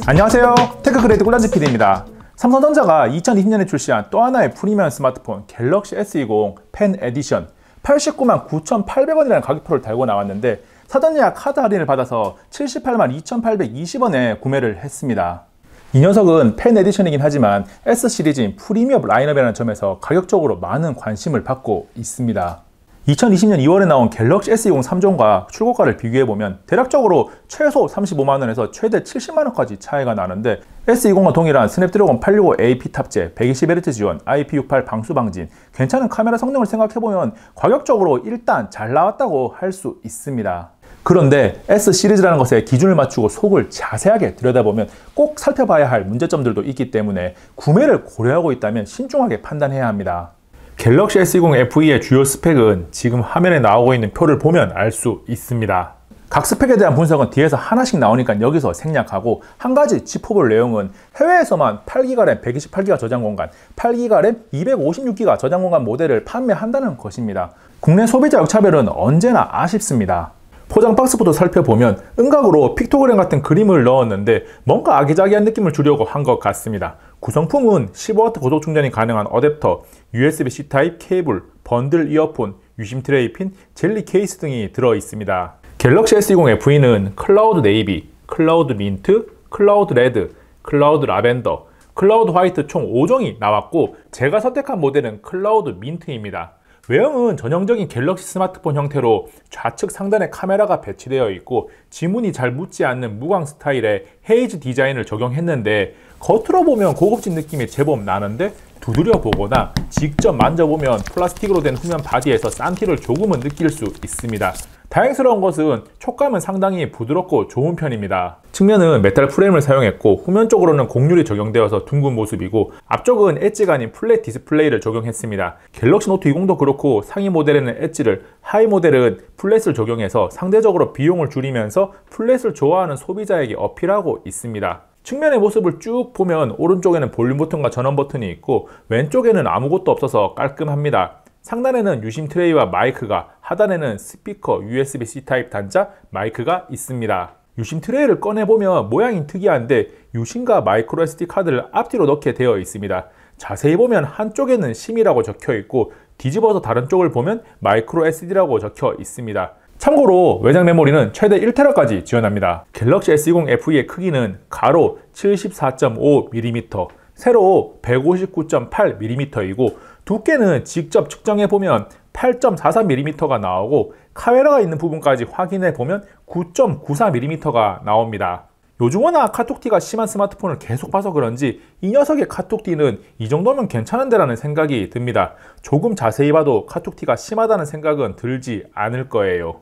안녕하세요, 테크그레이드 꿀단지 PD입니다. 삼성전자가 2020년에 출시한 또 하나의 프리미엄 스마트폰 갤럭시 S20 펜 에디션 89만 9,800원이라는 가격표를 달고 나왔는데 사전 예약 카드 할인을 받아서 78만 2,820원에 구매를 했습니다. 이 녀석은 펜 에디션이긴 하지만 S 시리즈인 프리미엄 라인업이라는 점에서 가격적으로 많은 관심을 받고 있습니다. 2020년 2월에 나온 갤럭시 S20 3종과 출고가를 비교해보면 대략적으로 최소 35만원에서 최대 70만원까지 차이가 나는데 S20과 동일한 스냅드래곤 865AP 탑재, 120Hz 지원, IP68 방수 방진, 괜찮은 카메라 성능을 생각해보면 가격적으로 일단 잘 나왔다고 할 수 있습니다. 그런데 S 시리즈라는 것에 기준을 맞추고 속을 자세하게 들여다보면 꼭 살펴봐야 할 문제점들도 있기 때문에 구매를 고려하고 있다면 신중하게 판단해야 합니다. 갤럭시 S20 FE의 주요 스펙은 지금 화면에 나오고 있는 표를 보면 알 수 있습니다. 각 스펙에 대한 분석은 뒤에서 하나씩 나오니까 여기서 생략하고 한 가지 짚어볼 내용은 해외에서만 8GB 램 128GB 저장 공간, 8GB 램 256GB 저장 공간 모델을 판매한다는 것입니다. 국내 소비자 역차별은 언제나 아쉽습니다. 포장 박스부터 살펴보면 음각으로 픽토그램 같은 그림을 넣었는데 뭔가 아기자기한 느낌을 주려고 한 것 같습니다. 구성품은 15W 고속 충전이 가능한 어댑터, USB-C 타입 케이블, 번들 이어폰, 유심 트레이 핀, 젤리 케이스 등이 들어 있습니다. 갤럭시 S20 FE는 클라우드 네이비, 클라우드 민트, 클라우드 레드, 클라우드 라벤더, 클라우드 화이트 총 5종이 나왔고 제가 선택한 모델은 클라우드 민트입니다. 외형은 전형적인 갤럭시 스마트폰 형태로 좌측 상단에 카메라가 배치되어 있고 지문이 잘 묻지 않는 무광 스타일의 헤이즈 디자인을 적용했는데 겉으로 보면 고급진 느낌이 제법 나는데 두드려 보거나 직접 만져보면 플라스틱으로 된 후면 바디에서 싼티를 조금은 느낄 수 있습니다. 다행스러운 것은 촉감은 상당히 부드럽고 좋은 편입니다. 측면은 메탈 프레임을 사용했고 후면 쪽으로는 곡률이 적용되어서 둥근 모습이고 앞쪽은 엣지가 아닌 플랫 디스플레이를 적용했습니다. 갤럭시 노트 20도 그렇고 상위 모델에는 엣지를, 하위 모델은 플랫을 적용해서 상대적으로 비용을 줄이면서 플랫을 좋아하는 소비자에게 어필하고 있습니다. 측면의 모습을 쭉 보면 오른쪽에는 볼륨 버튼과 전원 버튼이 있고 왼쪽에는 아무것도 없어서 깔끔합니다. 상단에는 유심 트레이와 마이크가, 하단에는 스피커, USB-C 타입 단자, 마이크가 있습니다. 유심 트레이를 꺼내보면 모양이 특이한데 유심과 마이크로 SD 카드를 앞뒤로 넣게 되어 있습니다. 자세히 보면 한쪽에는 심이라고 적혀 있고 뒤집어서 다른 쪽을 보면 마이크로 SD라고 적혀 있습니다. 참고로 외장 메모리는 최대 1TB까지 지원합니다. 갤럭시 S20 FE의 크기는 가로 74.5mm, 세로 159.8mm이고 두께는 직접 측정해보면 8.43mm가 나오고 카메라가 있는 부분까지 확인해보면 9.94mm가 나옵니다. 요즘 워낙 카톡티가 심한 스마트폰을 계속 봐서 그런지 이 녀석의 카톡티는 이 정도면 괜찮은데 라는 생각이 듭니다. 조금 자세히 봐도 카톡티가 심하다는 생각은 들지 않을 거예요.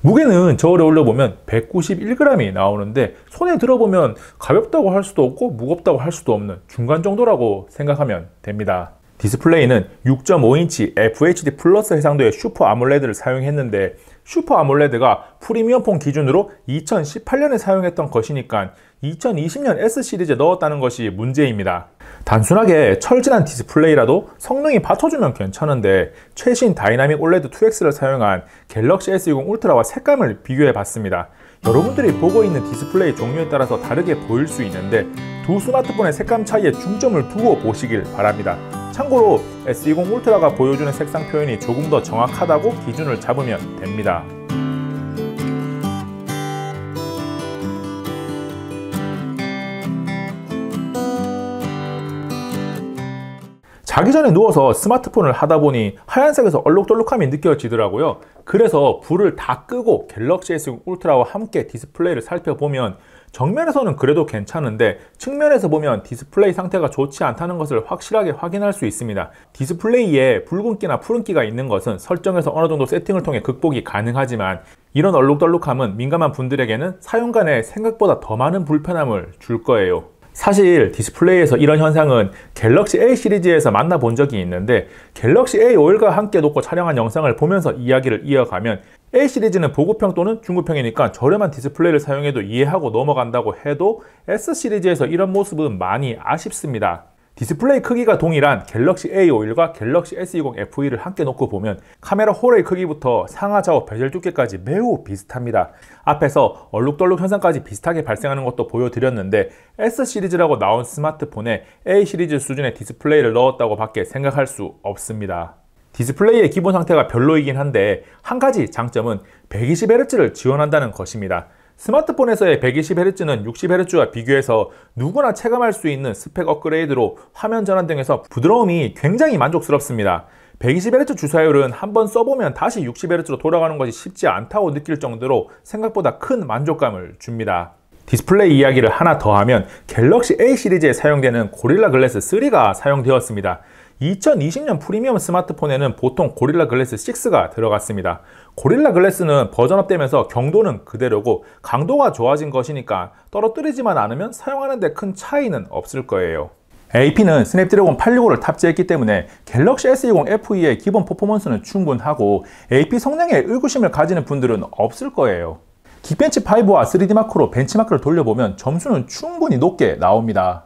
무게는 저울에 올려보면 191g이 나오는데 손에 들어보면 가볍다고 할 수도 없고 무겁다고 할 수도 없는 중간 정도라고 생각하면 됩니다. 디스플레이는 6.5인치 FHD 플러스 해상도의 슈퍼 아몰레드를 사용했는데 슈퍼 아몰레드가 프리미엄폰 기준으로 2018년에 사용했던 것이니까 2020년 S 시리즈에 넣었다는 것이 문제입니다. 단순하게 철진한 디스플레이라도 성능이 받쳐주면 괜찮은데 최신 다이나믹 올레드 2X를 사용한 갤럭시 S20 울트라와 색감을 비교해 봤습니다. 여러분들이 보고 있는 디스플레이 종류에 따라서 다르게 보일 수 있는데 두 스마트폰의 색감 차이에 중점을 두고 보시길 바랍니다. 참고로 S20 울트라가 보여주는 색상 표현이 조금 더 정확하다고 기준을 잡으면 됩니다. 자기 전에 누워서 스마트폰을 하다 보니 하얀색에서 얼룩덜룩함이 느껴지더라고요. 그래서 불을 다 끄고 갤럭시 S20 울트라와 함께 디스플레이를 살펴보면 정면에서는 그래도 괜찮은데 측면에서 보면 디스플레이 상태가 좋지 않다는 것을 확실하게 확인할 수 있습니다. 디스플레이에 붉은기나 푸른기가 있는 것은 설정에서 어느 정도 세팅을 통해 극복이 가능하지만 이런 얼룩덜룩함은 민감한 분들에게는 사용간에 생각보다 더 많은 불편함을 줄 거예요. 사실 디스플레이에서 이런 현상은 갤럭시 A 시리즈에서 만나본 적이 있는데 갤럭시 A51과 함께 놓고 촬영한 영상을 보면서 이야기를 이어가면 A 시리즈는 보급형 또는 중급형이니까 저렴한 디스플레이를 사용해도 이해하고 넘어간다고 해도 S 시리즈에서 이런 모습은 많이 아쉽습니다. 디스플레이 크기가 동일한 갤럭시 A51과 갤럭시 S20 FE를 함께 놓고 보면 카메라 홀의 크기부터 상하 좌우 베젤 두께까지 매우 비슷합니다. 앞에서 얼룩덜룩 현상까지 비슷하게 발생하는 것도 보여드렸는데 S 시리즈라고 나온 스마트폰에 A 시리즈 수준의 디스플레이를 넣었다고 밖에 생각할 수 없습니다. 디스플레이의 기본 상태가 별로이긴 한데 한 가지 장점은 120Hz를 지원한다는 것입니다. 스마트폰에서의 120Hz는 60Hz와 비교해서 누구나 체감할 수 있는 스펙 업그레이드로 화면 전환 등에서 부드러움이 굉장히 만족스럽습니다. 120Hz 주사율은 한번 써보면 다시 60Hz로 돌아가는 것이 쉽지 않다고 느낄 정도로 생각보다 큰 만족감을 줍니다. 디스플레이 이야기를 하나 더 하면 갤럭시 A 시리즈에 사용되는 고릴라 글래스 3가 사용되었습니다. 2020년 프리미엄 스마트폰에는 보통 고릴라 글래스 6가 들어갔습니다. 고릴라 글래스는 버전업되면서 경도는 그대로고 강도가 좋아진 것이니까 떨어뜨리지만 않으면 사용하는 데 큰 차이는 없을 거예요. AP는 스냅드래곤 865를 탑재했기 때문에 갤럭시 S20 FE의 기본 퍼포먼스는 충분하고 AP 성능에 의구심을 가지는 분들은 없을 거예요. 긱벤치5와 3D 마크로 벤치마크를 돌려보면 점수는 충분히 높게 나옵니다.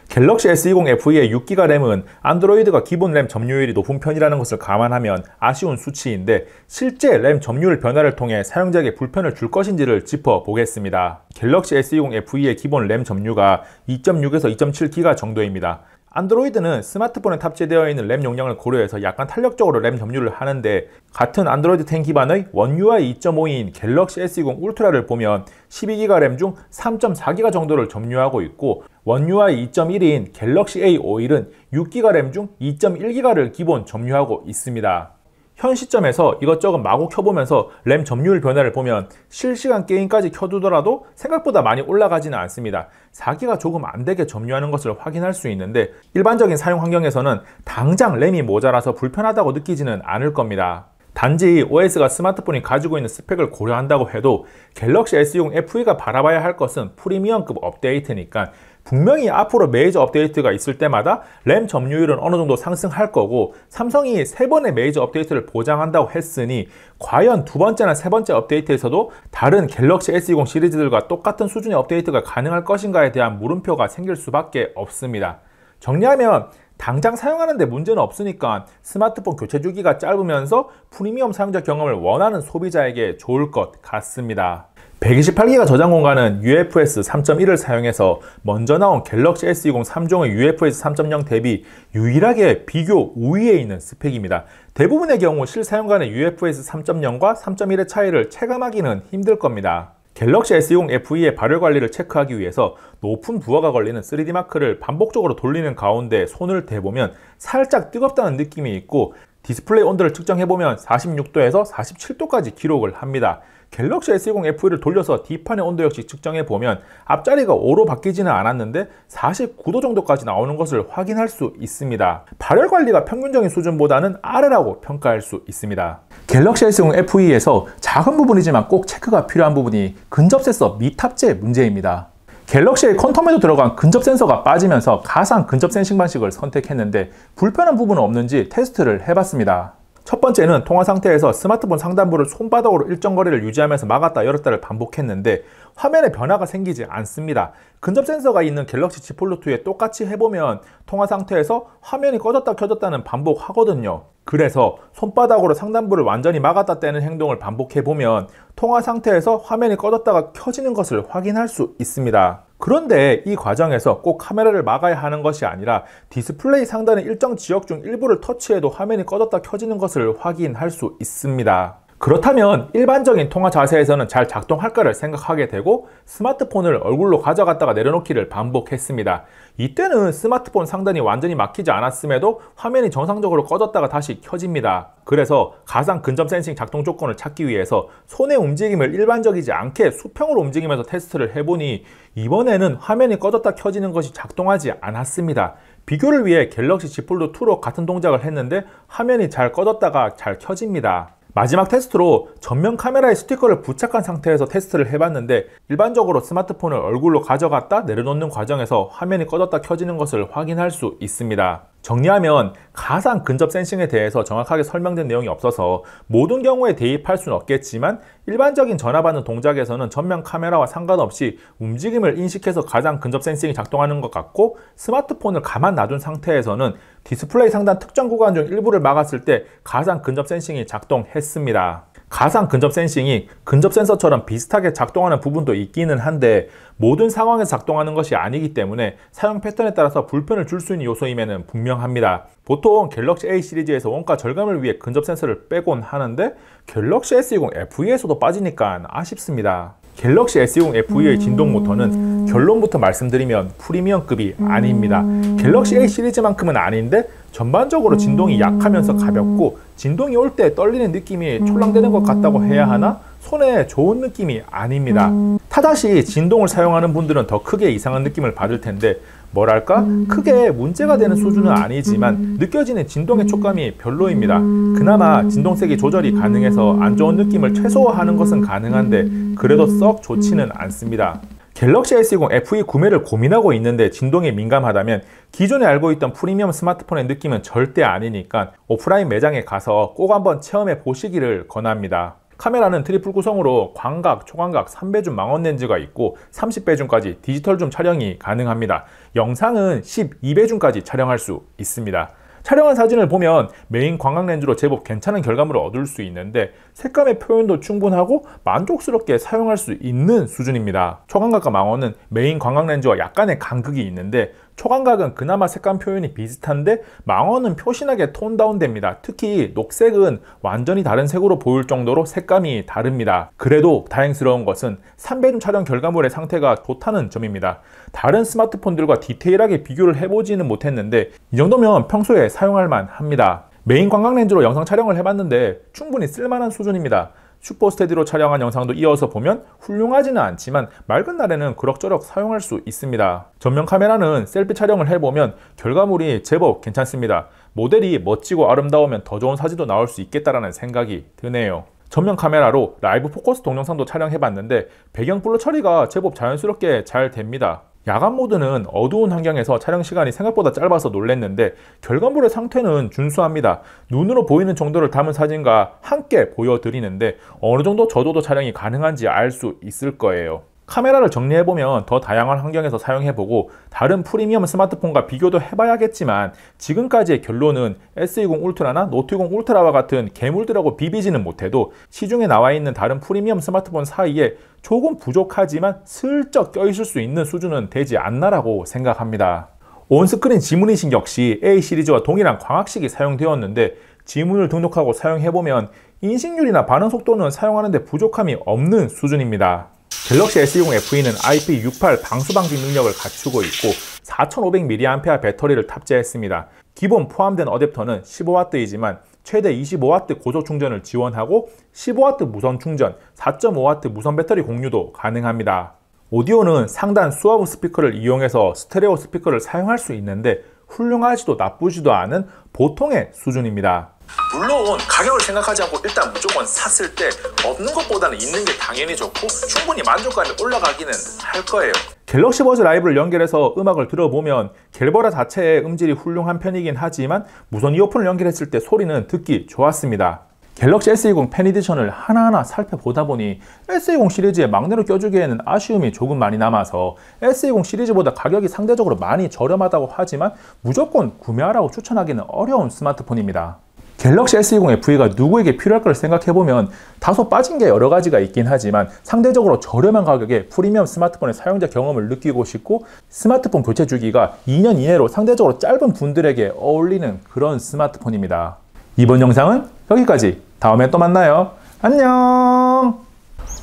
갤럭시 S20 FE의 6기가 램은 안드로이드가 기본 램 점유율이 높은 편이라는 것을 감안하면 아쉬운 수치인데 실제 램 점유율 변화를 통해 사용자에게 불편을 줄 것인지를 짚어보겠습니다. 갤럭시 S20 FE의 기본 램 점유가 2.6에서 2.7기가 정도입니다. 안드로이드는 스마트폰에 탑재되어 있는 램 용량을 고려해서 약간 탄력적으로 램 점유를 하는데 같은 안드로이드 10 기반의 원 UI 2.5인 갤럭시 S20 울트라를 보면 12기가 램 중 3.4기가 정도를 점유하고 있고 원 UI 2.1인 갤럭시 A51은 6기가 램 중 2.1기가를 기본 점유하고 있습니다. 현 시점에서 이것저것 마구 켜보면서 램 점유율 변화를 보면 실시간 게임까지 켜두더라도 생각보다 많이 올라가지는 않습니다. 4기가 조금 안되게 점유하는 것을 확인할 수 있는데 일반적인 사용 환경에서는 당장 램이 모자라서 불편하다고 느끼지는 않을 겁니다. 단지 OS가 스마트폰이 가지고 있는 스펙을 고려한다고 해도 갤럭시 S20 FE가 바라봐야 할 것은 프리미엄급 업데이트니까 분명히 앞으로 메이저 업데이트가 있을 때마다 램 점유율은 어느 정도 상승할 거고 삼성이 3번의 메이저 업데이트를 보장한다고 했으니 과연 두 번째나 세 번째 업데이트에서도 다른 갤럭시 S20 시리즈들과 똑같은 수준의 업데이트가 가능할 것인가에 대한 물음표가 생길 수밖에 없습니다. 정리하면 당장 사용하는 데 문제는 없으니까 스마트폰 교체 주기가 짧으면서 프리미엄 사용자 경험을 원하는 소비자에게 좋을 것 같습니다. 128기가 저장 공간은 UFS 3.1을 사용해서 먼저 나온 갤럭시 S20 3종의 UFS 3.0 대비 유일하게 비교 우위에 있는 스펙입니다. 대부분의 경우 실사용간의 UFS 3.0과 3.1의 차이를 체감하기는 힘들 겁니다. 갤럭시 S20 FE의 발열 관리를 체크하기 위해서 높은 부하가 걸리는 3D 마크를 반복적으로 돌리는 가운데 손을 대보면 살짝 뜨겁다는 느낌이 있고 디스플레이 온도를 측정해보면 46도에서 47도까지 기록을 합니다. 갤럭시 S20 FE를 돌려서 D판의 온도 역시 측정해보면 앞자리가 5로 바뀌지는 않았는데 49도 정도까지 나오는 것을 확인할 수 있습니다. 발열 관리가 평균적인 수준보다는 아래라고 평가할 수 있습니다. 갤럭시 S20 FE에서 작은 부분이지만 꼭 체크가 필요한 부분이 근접 센서 미탑재 문제입니다. 갤럭시의 퀀텀에도 들어간 근접 센서가 빠지면서 가상 근접 센싱 방식을 선택했는데 불편한 부분은 없는지 테스트를 해봤습니다. 첫 번째는 통화 상태에서 스마트폰 상단부를 손바닥으로 일정 거리를 유지하면서 막았다 열었다를 반복했는데 화면에 변화가 생기지 않습니다. 근접 센서가 있는 갤럭시 Z 폴드2에 똑같이 해보면 통화 상태에서 화면이 꺼졌다 켜졌다는 반복하거든요. 그래서 손바닥으로 상단부를 완전히 막았다 떼는 행동을 반복해보면 통화 상태에서 화면이 꺼졌다가 켜지는 것을 확인할 수 있습니다. 그런데 이 과정에서 꼭 카메라를 막아야 하는 것이 아니라 디스플레이 상단의 일정 지역 중 일부를 터치해도 화면이 꺼졌다 켜지는 것을 확인할 수 있습니다. 그렇다면 일반적인 통화 자세에서는 잘 작동할까를 생각하게 되고 스마트폰을 얼굴로 가져갔다가 내려놓기를 반복했습니다. 이때는 스마트폰 상단이 완전히 막히지 않았음에도 화면이 정상적으로 꺼졌다가 다시 켜집니다. 그래서 가상 근접 센싱 작동 조건을 찾기 위해서 손의 움직임을 일반적이지 않게 수평으로 움직이면서 테스트를 해보니 이번에는 화면이 꺼졌다 켜지는 것이 작동하지 않았습니다. 비교를 위해 갤럭시 Z 폴드 2로 같은 동작을 했는데 화면이 잘 꺼졌다가 잘 켜집니다. 마지막 테스트로 전면 카메라에 스티커를 부착한 상태에서 테스트를 해봤는데 일반적으로 스마트폰을 얼굴로 가져갔다 내려놓는 과정에서 화면이 꺼졌다 켜지는 것을 확인할 수 있습니다. 정리하면 가상 근접 센싱에 대해서 정확하게 설명된 내용이 없어서 모든 경우에 대입할 수는 없겠지만 일반적인 전화 받는 동작에서는 전면 카메라와 상관없이 움직임을 인식해서 가상 근접 센싱이 작동하는 것 같고, 스마트폰을 가만 놔둔 상태에서는 디스플레이 상단 특정 구간 중 일부를 막았을 때 가상 근접 센싱이 작동했습니다. 가상 근접 센싱이 근접 센서처럼 비슷하게 작동하는 부분도 있기는 한데 모든 상황에서 작동하는 것이 아니기 때문에 사용 패턴에 따라서 불편을 줄 수 있는 요소임에는 분명합니다. 보통 갤럭시 A 시리즈에서 원가 절감을 위해 근접 센서를 빼곤 하는데 갤럭시 S20 FE에서도 빠지니까 아쉽습니다. 갤럭시 S20 FE의 진동 모터는 결론부터 말씀드리면 프리미엄급이 아닙니다. 갤럭시 A 시리즈만큼은 아닌데 전반적으로 진동이 약하면서 가볍고 진동이 올 때 떨리는 느낌이 촐랑대는 것 같다고 해야 하나? 손에 좋은 느낌이 아닙니다. 타다시 진동을 사용하는 분들은 더 크게 이상한 느낌을 받을 텐데 뭐랄까? 크게 문제가 되는 수준은 아니지만 느껴지는 진동의 촉감이 별로입니다. 그나마 진동색이 조절이 가능해서 안 좋은 느낌을 최소화하는 것은 가능한데 그래도 썩 좋지는 않습니다. 갤럭시 S20 FE 구매를 고민하고 있는데 진동에 민감하다면 기존에 알고 있던 프리미엄 스마트폰의 느낌은 절대 아니니까 오프라인 매장에 가서 꼭 한번 체험해 보시기를 권합니다. 카메라는 트리플 구성으로 광각, 초광각, 3배줌 망원 렌즈가 있고 30배줌까지 디지털 줌 촬영이 가능합니다. 영상은 12배줌까지 촬영할 수 있습니다. 촬영한 사진을 보면 메인 광각 렌즈로 제법 괜찮은 결과물을 얻을 수 있는데 색감의 표현도 충분하고 만족스럽게 사용할 수 있는 수준입니다. 초광각과 망원은 메인 광각 렌즈와 약간의 간극이 있는데 초광각은 그나마 색감 표현이 비슷한데 망원은 표신하게 톤 다운됩니다. 특히 녹색은 완전히 다른 색으로 보일 정도로 색감이 다릅니다. 그래도 다행스러운 것은 3배줌 촬영 결과물의 상태가 좋다는 점입니다. 다른 스마트폰들과 디테일하게 비교를 해보지는 못했는데 이 정도면 평소에 사용할 만합니다. 메인 광각 렌즈로 영상 촬영을 해봤는데 충분히 쓸만한 수준입니다. 슈퍼스테디로 촬영한 영상도 이어서 보면 훌륭하지는 않지만 맑은 날에는 그럭저럭 사용할 수 있습니다. 전면 카메라는 셀피 촬영을 해보면 결과물이 제법 괜찮습니다. 모델이 멋지고 아름다우면 더 좋은 사진도 나올 수 있겠다라는 생각이 드네요. 전면 카메라로 라이브 포커스 동영상도 촬영해봤는데 배경 블러 처리가 제법 자연스럽게 잘 됩니다. 야간 모드는 어두운 환경에서 촬영 시간이 생각보다 짧아서 놀랬는데 결과물의 상태는 준수합니다. 눈으로 보이는 정도를 담은 사진과 함께 보여드리는데 어느 정도 저조도 촬영이 가능한지 알 수 있을 거예요. 카메라를 정리해보면 더 다양한 환경에서 사용해보고 다른 프리미엄 스마트폰과 비교도 해봐야겠지만 지금까지의 결론은 S20 울트라나 노트20 울트라와 같은 괴물들하고 비비지는 못해도 시중에 나와있는 다른 프리미엄 스마트폰 사이에 조금 부족하지만 슬쩍 껴있을 수 있는 수준은 되지 않나라고 생각합니다. 온스크린 지문인식 역시 A 시리즈와 동일한 광학식이 사용되었는데 지문을 등록하고 사용해보면 인식률이나 반응 속도는 사용하는데 부족함이 없는 수준입니다. 갤럭시 S20 FE는 IP68 방수 방지 능력을 갖추고 있고 4500mAh 배터리를 탑재했습니다. 기본 포함된 어댑터는 15W이지만 최대 25W 고속 충전을 지원하고 15W 무선 충전, 4.5W 무선 배터리 공유도 가능합니다. 오디오는 상단 수화부 스피커를 이용해서 스테레오 스피커를 사용할 수 있는데 훌륭하지도 나쁘지도 않은 보통의 수준입니다. 물론 가격을 생각하지 않고 일단 무조건 샀을 때 없는 것보다는 있는 게 당연히 좋고 충분히 만족감이 올라가기는 할 거예요. 갤럭시 버즈 라이브를 연결해서 음악을 들어보면 갤버라 자체의 음질이 훌륭한 편이긴 하지만 무선 이어폰을 연결했을 때 소리는 듣기 좋았습니다. 갤럭시 S20 펜 에디션을 하나하나 살펴보다 보니 S20 시리즈에 막내로 껴주기에는 아쉬움이 조금 많이 남아서 S20 시리즈보다 가격이 상대적으로 많이 저렴하다고 하지만 무조건 구매하라고 추천하기는 어려운 스마트폰입니다. 갤럭시 S20 FE가 누구에게 필요할 걸 생각해보면 다소 빠진 게 여러 가지가 있긴 하지만 상대적으로 저렴한 가격에 프리미엄 스마트폰의 사용자 경험을 느끼고 싶고 스마트폰 교체 주기가 2년 이내로 상대적으로 짧은 분들에게 어울리는 그런 스마트폰입니다. 이번 영상은 여기까지. 다음에 또 만나요. 안녕.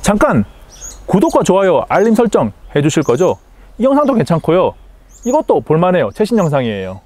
잠깐! 구독과 좋아요, 알림 설정 해주실 거죠? 이 영상도 괜찮고요. 이것도 볼만해요. 최신 영상이에요.